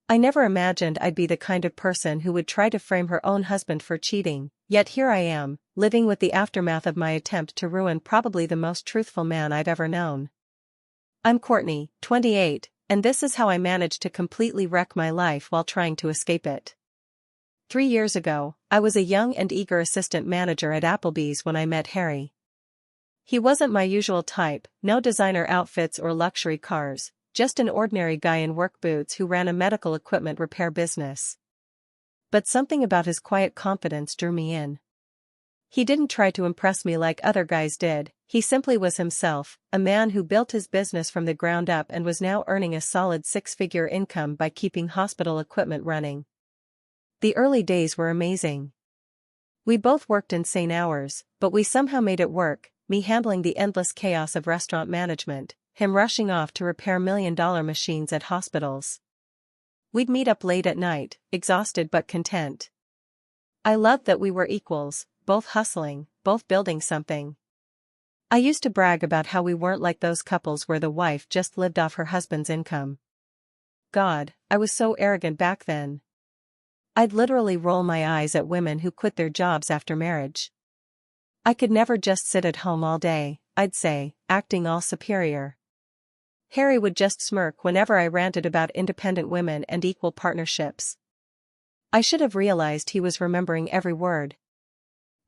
I never imagined I'd be the kind of person who would try to frame her own husband for cheating, yet here I am, living with the aftermath of my attempt to ruin probably the most truthful man I've ever known. I'm Courtney, 28, and this is how I managed to completely wreck my life while trying to escape it. 3 years ago, I was a young and eager assistant manager at Applebee's when I met Harry. He wasn't my usual type, no designer outfits or luxury cars, just an ordinary guy in work boots who ran a medical equipment repair business. But something about his quiet confidence drew me in. He didn't try to impress me like other guys did, he simply was himself, a man who built his business from the ground up and was now earning a solid six-figure income by keeping hospital equipment running. The early days were amazing. We both worked insane hours, but we somehow made it work, me handling the endless chaos of restaurant management, him rushing off to repair million-dollar machines at hospitals. We'd meet up late at night, exhausted but content. I loved that we were equals, both hustling, both building something. I used to brag about how we weren't like those couples where the wife just lived off her husband's income. God, I was so arrogant back then. I'd literally roll my eyes at women who quit their jobs after marriage. I could never just sit at home all day, I'd say, acting all superior. Harry would just smirk whenever I ranted about independent women and equal partnerships. I should have realized he was remembering every word.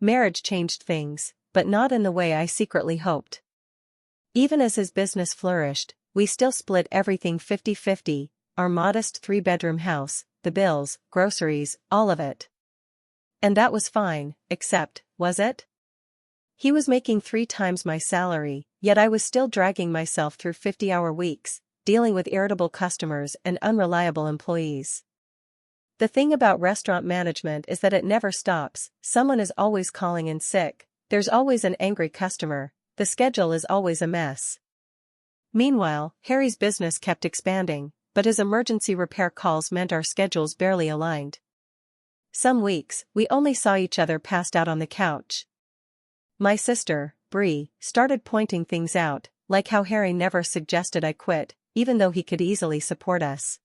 Marriage changed things, but not in the way I secretly hoped. Even as his business flourished, we still split everything 50-50, our modest 3-bedroom house, the bills, groceries, all of it. And that was fine, except, was it? He was making 3 times my salary, yet I was still dragging myself through 50-hour weeks, dealing with irritable customers and unreliable employees. The thing about restaurant management is that it never stops, someone is always calling in sick, there's always an angry customer, the schedule is always a mess. Meanwhile, Harry's business kept expanding, but his emergency repair calls meant our schedules barely aligned. Some weeks, we only saw each other passed out on the couch. My sister, Bree, started pointing things out, like how Harry never suggested I quit, even though he could easily support us.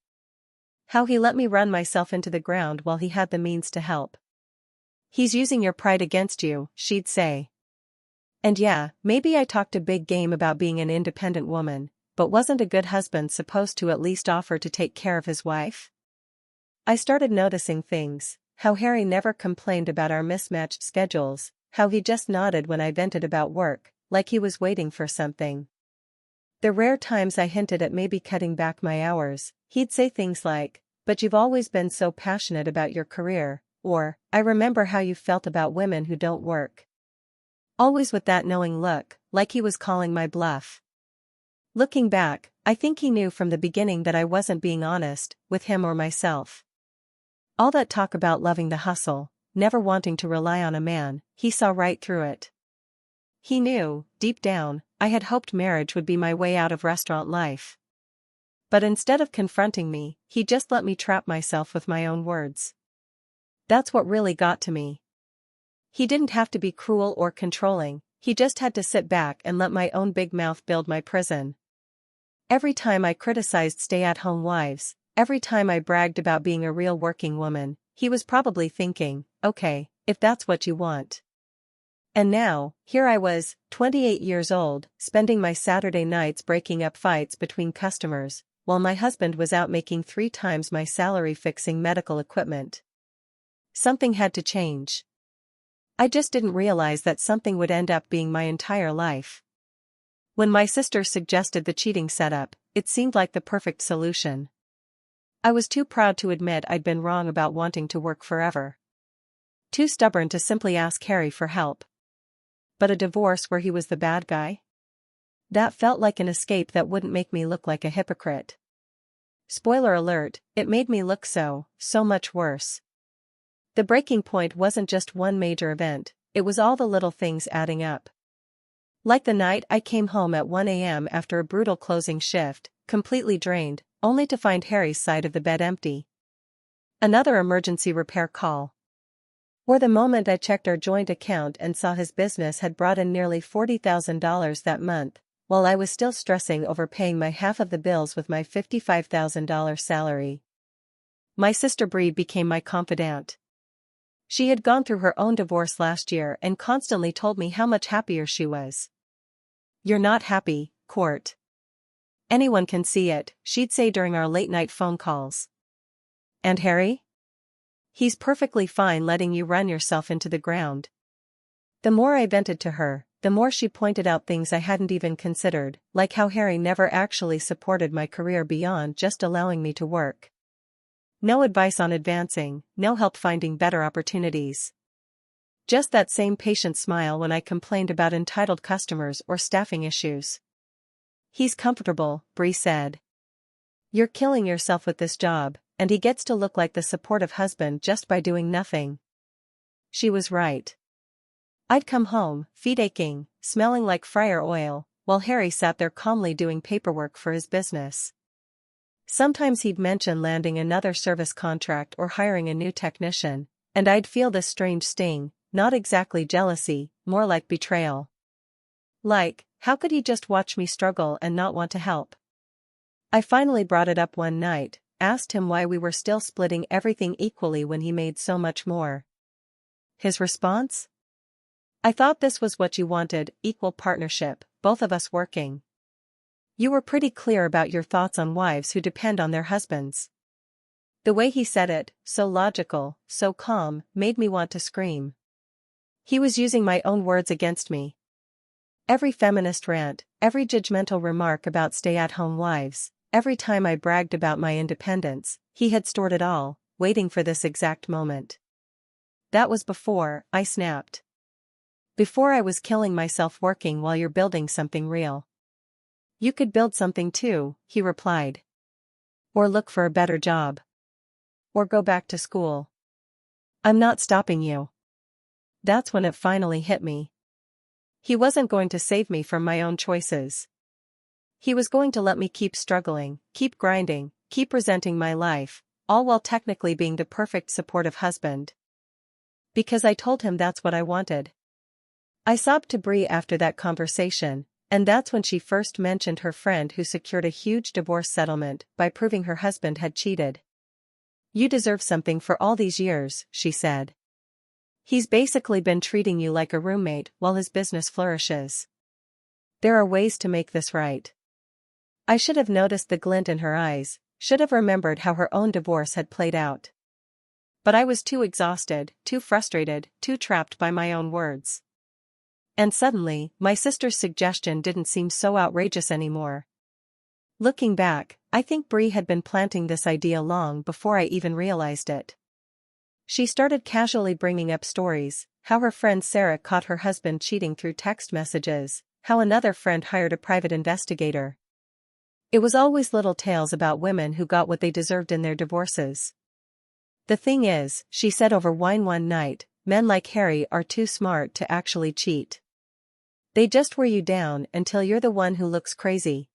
How he let me run myself into the ground while he had the means to help. He's using your pride against you, she'd say. And yeah, maybe I talked a big game about being an independent woman, but wasn't a good husband supposed to at least offer to take care of his wife? I started noticing things, how Harry never complained about our mismatched schedules, how he just nodded when I vented about work, like he was waiting for something. The rare times I hinted at maybe cutting back my hours, he'd say things like, "But you've always been so passionate about your career," or, "I remember how you felt about women who don't work." Always with that knowing look, like he was calling my bluff. Looking back, I think he knew from the beginning that I wasn't being honest, with him or myself. All that talk about loving the hustle, never wanting to rely on a man, he saw right through it. He knew, deep down, I had hoped marriage would be my way out of restaurant life. But instead of confronting me, he just let me trap myself with my own words. That's what really got to me. He didn't have to be cruel or controlling, he just had to sit back and let my own big mouth build my prison. Every time I criticized stay-at-home wives, every time I bragged about being a real working woman, he was probably thinking, okay, if that's what you want. And now, here I was, 28 years old, spending my Saturday nights breaking up fights between customers, while my husband was out making 3 times my salary fixing medical equipment. Something had to change. I just didn't realize that something would end up being my entire life. When my sister suggested the cheating setup, it seemed like the perfect solution. I was too proud to admit I'd been wrong about wanting to work forever. Too stubborn to simply ask Harry for help. But a divorce where he was the bad guy? That felt like an escape that wouldn't make me look like a hypocrite. Spoiler alert, it made me look so much worse. The breaking point wasn't just one major event, it was all the little things adding up. Like the night I came home at 1 a.m. after a brutal closing shift, completely drained, only to find Harry's side of the bed empty. Another emergency repair call. Or the moment I checked our joint account and saw his business had brought in nearly $40,000 that month, while I was still stressing over paying my half of the bills with my $55,000 salary. my sister Bree became my confidant. She had gone through her own divorce last year and constantly told me how much happier she was. "You're not happy, Court. Anyone can see it," she'd say during our late-night phone calls. "And Harry? He's perfectly fine letting you run yourself into the ground." The more I vented to her, the more she pointed out things I hadn't even considered, like how Harry never actually supported my career beyond just allowing me to work. No advice on advancing, no help finding better opportunities. Just that same patient smile when I complained about entitled customers or staffing issues. "He's comfortable," Bree said. "You're killing yourself with this job, and he gets to look like the supportive husband just by doing nothing." She was right. I'd come home, feet aching, smelling like fryer oil, while Harry sat there calmly doing paperwork for his business. Sometimes he'd mention landing another service contract or hiring a new technician, and I'd feel this strange sting, not exactly jealousy, more like betrayal. Like, how could he just watch me struggle and not want to help? I finally brought it up one night, asked him why we were still splitting everything equally when he made so much more. His response? "I thought this was what you wanted, equal partnership, both of us working. You were pretty clear about your thoughts on wives who depend on their husbands." The way he said it, so logical, so calm, made me want to scream. He was using my own words against me. Every feminist rant, every judgmental remark about stay-at-home wives, every time I bragged about my independence, he had stored it all, waiting for this exact moment. That was before I snapped. Before I was killing myself working while you're building something real. "You could build something too," he replied. "Or look for a better job. Or go back to school. I'm not stopping you." That's when it finally hit me. He wasn't going to save me from my own choices. He was going to let me keep struggling, keep grinding, keep resenting my life, all while technically being the perfect supportive husband. Because I told him that's what I wanted. I sobbed to Bree after that conversation, and that's when she first mentioned her friend who secured a huge divorce settlement by proving her husband had cheated. "You deserve something for all these years," she said. "He's basically been treating you like a roommate while his business flourishes. There are ways to make this right." I should have noticed the glint in her eyes, should have remembered how her own divorce had played out. But I was too exhausted, too frustrated, too trapped by my own words. And suddenly, my sister's suggestion didn't seem so outrageous anymore. Looking back, I think Bree had been planting this idea long before I even realized it. She started casually bringing up stories, how her friend Sarah caught her husband cheating through text messages, how another friend hired a private investigator. It was always little tales about women who got what they deserved in their divorces. "The thing is," she said over wine one night, "men like Harry are too smart to actually cheat. They just wear you down until you're the one who looks crazy."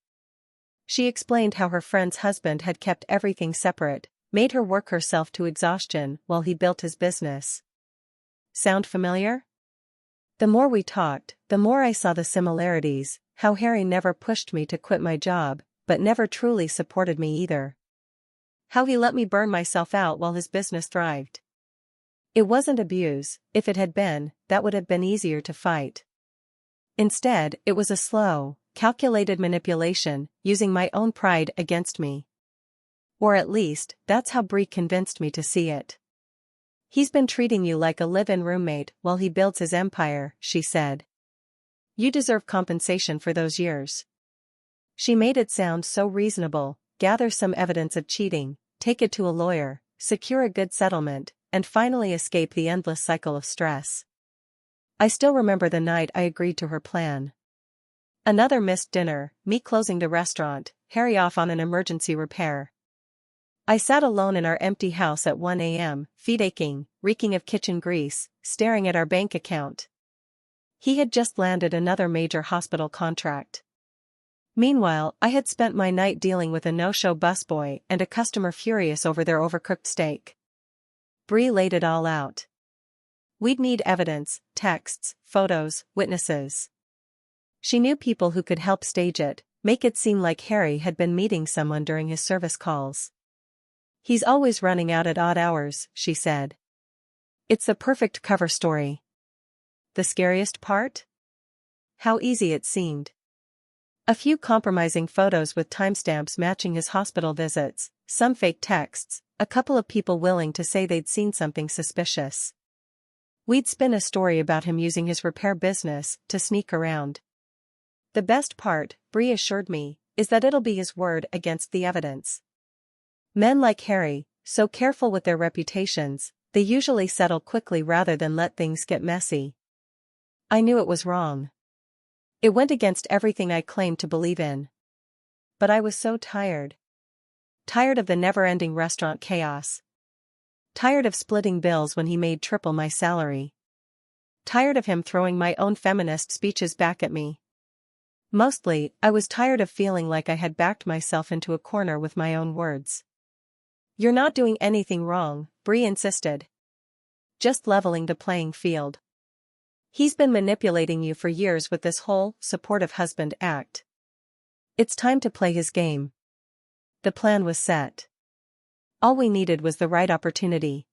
She explained how her friend's husband had kept everything separate, made her work herself to exhaustion while he built his business. Sound familiar? The more we talked, the more I saw the similarities, how Harry never pushed me to quit my job, but never truly supported me either. How he let me burn myself out while his business thrived. It wasn't abuse; if it had been, that would have been easier to fight. Instead, it was a slow, calculated manipulation, using my own pride against me. Or at least, that's how Bree convinced me to see it. "He's been treating you like a live-in roommate while he builds his empire," she said. "You deserve compensation for those years." She made it sound so reasonable: gather some evidence of cheating, take it to a lawyer, secure a good settlement, and finally escape the endless cycle of stress. I still remember the night I agreed to her plan. Another missed dinner, me closing the restaurant, Harry off on an emergency repair. I sat alone in our empty house at 1 a.m., feet aching, reeking of kitchen grease, staring at our bank account. He had just landed another major hospital contract. Meanwhile, I had spent my night dealing with a no-show busboy and a customer furious over their overcooked steak. Bree laid it all out. We'd need evidence, texts, photos, witnesses. She knew people who could help stage it, make it seem like Harry had been meeting someone during his service calls. He's always running out at odd hours, she said. It's the perfect cover story. The scariest part? How easy it seemed. A few compromising photos with timestamps matching his hospital visits, some fake texts, a couple of people willing to say they'd seen something suspicious. We'd spin a story about him using his repair business to sneak around. The best part, Bree assured me, is that it'll be his word against the evidence. Men like Harry, so careful with their reputations, they usually settle quickly rather than let things get messy. I knew it was wrong. It went against everything I claimed to believe in. But I was so tired. Tired of the never-ending restaurant chaos. Tired of splitting bills when he made triple my salary. Tired of him throwing my own feminist speeches back at me. Mostly, I was tired of feeling like I had backed myself into a corner with my own words. You're not doing anything wrong, Bree insisted. Just leveling the playing field. He's been manipulating you for years with this whole supportive husband act. It's time to play his game. The plan was set. All we needed was the right opportunity.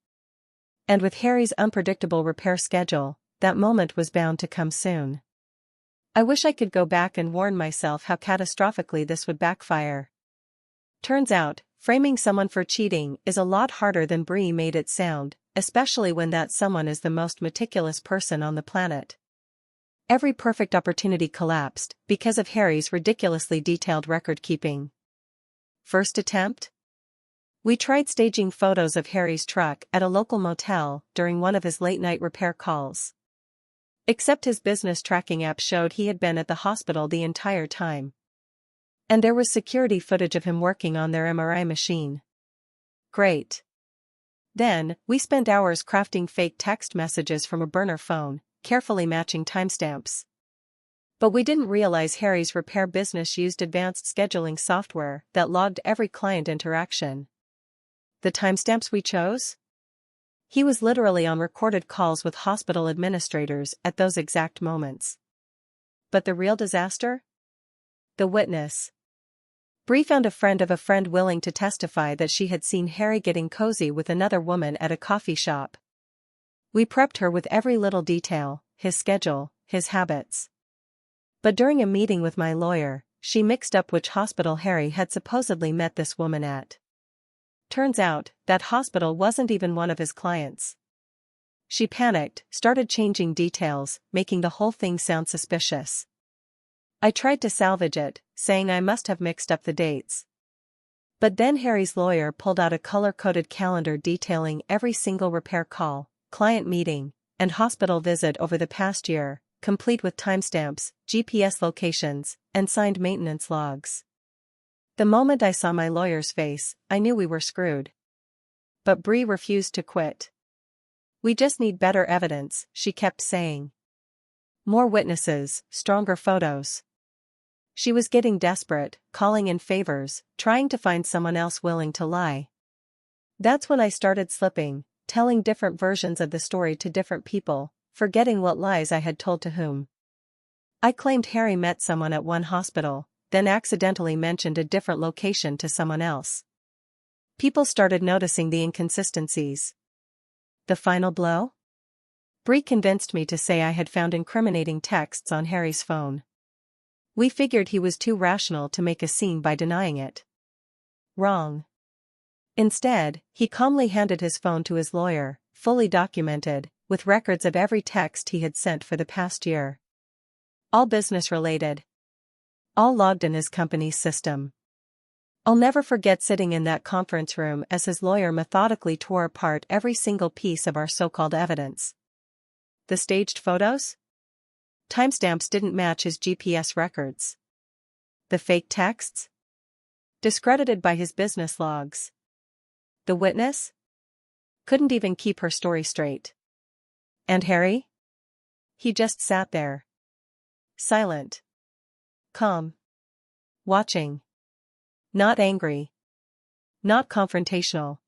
And with Harry's unpredictable repair schedule, that moment was bound to come soon. I wish I could go back and warn myself how catastrophically this would backfire. Turns out, framing someone for cheating is a lot harder than Bree made it sound, especially when that someone is the most meticulous person on the planet. Every perfect opportunity collapsed because of Harry's ridiculously detailed record-keeping. First attempt? We tried staging photos of Harry's truck at a local motel during one of his late-night repair calls. Except his business tracking app showed he had been at the hospital the entire time. And there was security footage of him working on their MRI machine. Great. Then, we spent hours crafting fake text messages from a burner phone, carefully matching timestamps. But we didn't realize Harry's repair business used advanced scheduling software that logged every client interaction. The timestamps we chose? He was literally on recorded calls with hospital administrators at those exact moments. But the real disaster? The witness. Bree found a friend of a friend willing to testify that she had seen Harry getting cozy with another woman at a coffee shop. We prepped her with every little detail, his schedule, his habits. But during a meeting with my lawyer, she mixed up which hospital Harry had supposedly met this woman at. Turns out, that hospital wasn't even one of his clients. She panicked, started changing details, making the whole thing sound suspicious. I tried to salvage it, saying I must have mixed up the dates. But then Harry's lawyer pulled out a color-coded calendar detailing every single repair call, client meeting, and hospital visit over the past year, complete with timestamps, GPS locations, and signed maintenance logs. The moment I saw my lawyer's face, I knew we were screwed. But Bree refused to quit. We just need better evidence, she kept saying. More witnesses, stronger photos. She was getting desperate, calling in favors, trying to find someone else willing to lie. That's when I started slipping, telling different versions of the story to different people, forgetting what lies I had told to whom. I claimed Harry met someone at one hospital, then accidentally mentioned a different location to someone else. People started noticing the inconsistencies. The final blow? Bree convinced me to say I had found incriminating texts on Harry's phone. We figured he was too rational to make a scene by denying it. Wrong. Instead, he calmly handed his phone to his lawyer, fully documented, with records of every text he had sent for the past year. All business-related. All logged in his company's system. I'll never forget sitting in that conference room as his lawyer methodically tore apart every single piece of our so-called evidence. The staged photos? Timestamps didn't match his GPS records. The fake texts? Discredited by his business logs. The witness? Couldn't even keep her story straight. And Harry? He just sat there. Silent. Calm. Watching. Not angry. Not confrontational.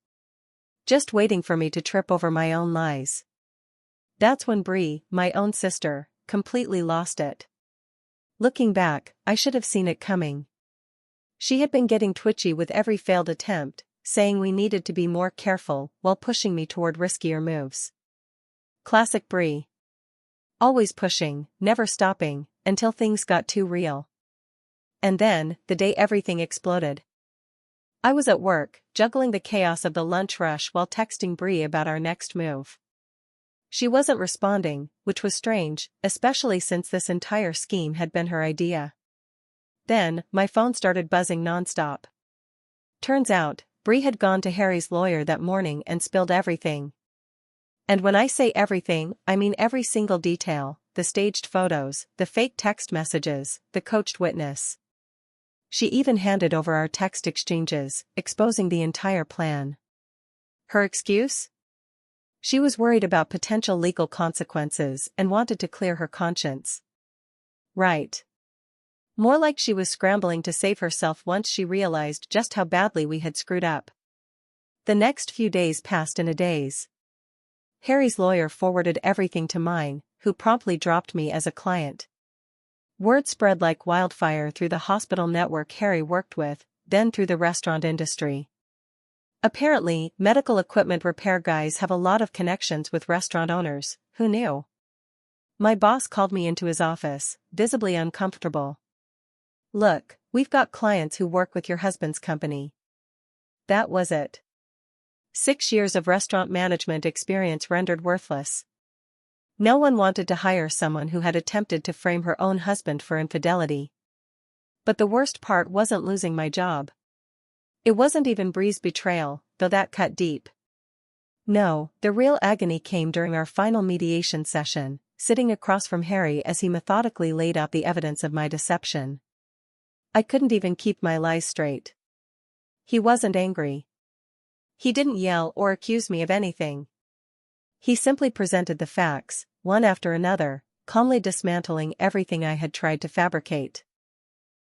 Just waiting for me to trip over my own lies. That's when Bree, my own sister, completely lost it. Looking back, I should have seen it coming. She had been getting twitchy with every failed attempt, saying we needed to be more careful while pushing me toward riskier moves. Classic Bree. Always pushing, never stopping, until things got too real. And then, the day everything exploded. I was at work, juggling the chaos of the lunch rush while texting Bree about our next move. She wasn't responding, which was strange, especially since this entire scheme had been her idea. Then, my phone started buzzing nonstop. Turns out, Bree had gone to Harry's lawyer that morning and spilled everything. And when I say everything, I mean every single detail, the staged photos, the fake text messages, the coached witness. She even handed over our text exchanges, exposing the entire plan. Her excuse? She was worried about potential legal consequences and wanted to clear her conscience. Right. More like she was scrambling to save herself once she realized just how badly we had screwed up. The next few days passed in a daze. Harry's lawyer forwarded everything to mine, who promptly dropped me as a client. Word spread like wildfire through the hospital network Harry worked with, then through the restaurant industry. Apparently, medical equipment repair guys have a lot of connections with restaurant owners. Who knew? My boss called me into his office, visibly uncomfortable. "Look, we've got clients who work with your husband's company." That was it. 6 years of restaurant management experience rendered worthless. No one wanted to hire someone who had attempted to frame her own husband for infidelity. But the worst part wasn't losing my job. It wasn't even Bree's betrayal, though that cut deep. No, the real agony came during our final mediation session, sitting across from Harry as he methodically laid out the evidence of my deception. I couldn't even keep my lies straight. He wasn't angry. He didn't yell or accuse me of anything. He simply presented the facts, one after another, calmly dismantling everything I had tried to fabricate.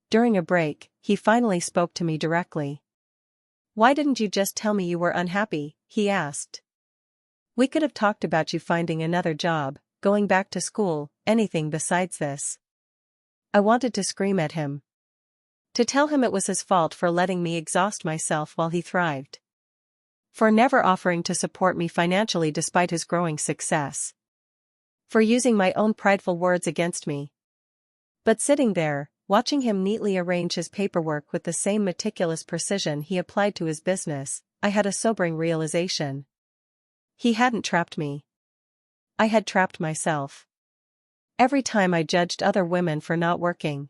During a break, he finally spoke to me directly. "Why didn't you just tell me you were unhappy?" he asked. "We could have talked about you finding another job, going back to school, anything besides this." I wanted to scream at him. To tell him it was his fault for letting me exhaust myself while he thrived. For never offering to support me financially despite his growing success. For using my own prideful words against me. But sitting there, watching him neatly arrange his paperwork with the same meticulous precision he applied to his business, I had a sobering realization. He hadn't trapped me. I had trapped myself. Every time I judged other women for not working.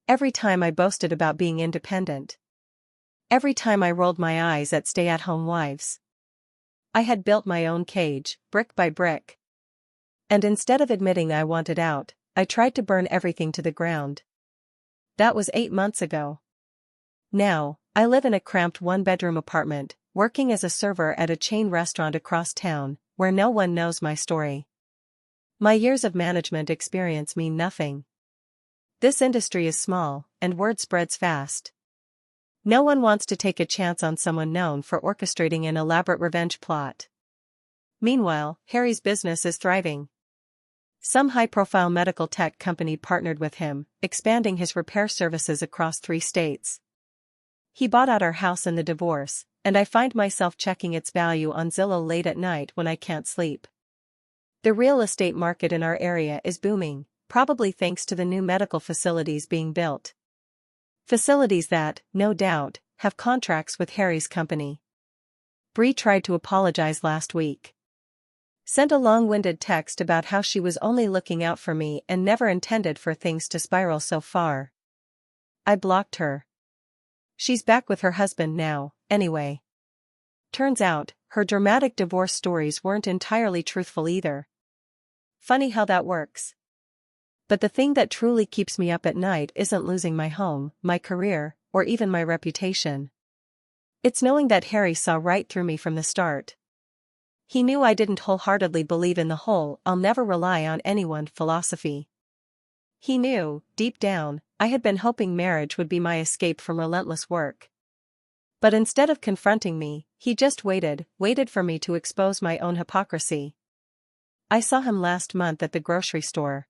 Every time I boasted about being independent. Every time I rolled my eyes at stay-at-home wives. I had built my own cage, brick by brick. And instead of admitting I wanted out, I tried to burn everything to the ground. That was 8 months ago. Now, I live in a cramped one-bedroom apartment, working as a server at a chain restaurant across town, where no one knows my story. My years of management experience mean nothing. This industry is small, and word spreads fast. No one wants to take a chance on someone known for orchestrating an elaborate revenge plot. Meanwhile, Harry's business is thriving. Some high-profile medical tech company partnered with him, expanding his repair services across 3 states. He bought out our house in the divorce, and I find myself checking its value on Zillow late at night when I can't sleep. The real estate market in our area is booming, probably thanks to the new medical facilities being built. Facilities that, no doubt, have contracts with Harry's company. Bree tried to apologize last week. Sent a long-winded text about how she was only looking out for me and never intended for things to spiral so far. I blocked her. She's back with her husband now, anyway. Turns out, her dramatic divorce stories weren't entirely truthful either. Funny how that works. But the thing that truly keeps me up at night isn't losing my home, my career, or even my reputation. It's knowing that Harry saw right through me from the start. He knew I didn't wholeheartedly believe in the whole "I'll never rely on anyone" philosophy. He knew, deep down, I had been hoping marriage would be my escape from relentless work. But instead of confronting me, he just waited for me to expose my own hypocrisy. I saw him last month at the grocery store.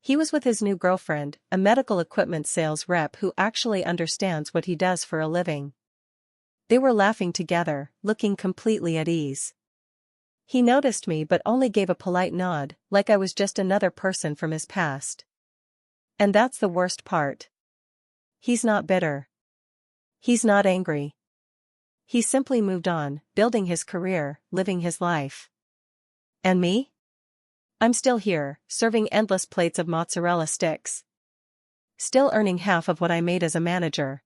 He was with his new girlfriend, a medical equipment sales rep who actually understands what he does for a living. They were laughing together, looking completely at ease. He noticed me but only gave a polite nod, like I was just another person from his past. And that's the worst part. He's not bitter. He's not angry. He simply moved on, building his career, living his life. And me? I'm still here, serving endless plates of mozzarella sticks. Still earning half of what I made as a manager.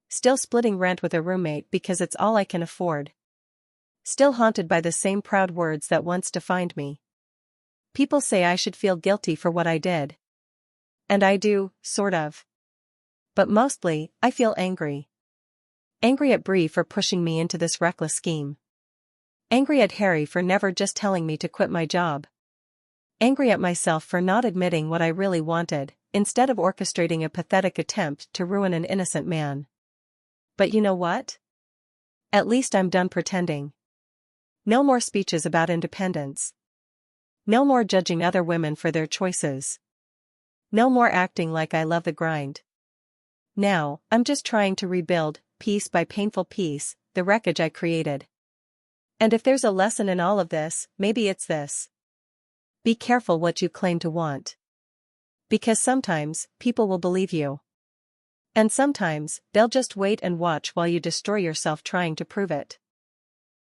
Still splitting rent with a roommate because it's all I can afford. Still haunted by the same proud words that once defined me. People say I should feel guilty for what I did. And I do, sort of. But mostly, I feel angry. Angry at Bree for pushing me into this reckless scheme. Angry at Harry for never just telling me to quit my job. Angry at myself for not admitting what I really wanted, instead of orchestrating a pathetic attempt to ruin an innocent man. But you know what? At least I'm done pretending. No more speeches about independence. No more judging other women for their choices. No more acting like I love the grind. Now, I'm just trying to rebuild, piece by painful piece, the wreckage I created. And if there's a lesson in all of this, maybe it's this. Be careful what you claim to want. Because sometimes, people will believe you. And sometimes, they'll just wait and watch while you destroy yourself trying to prove it.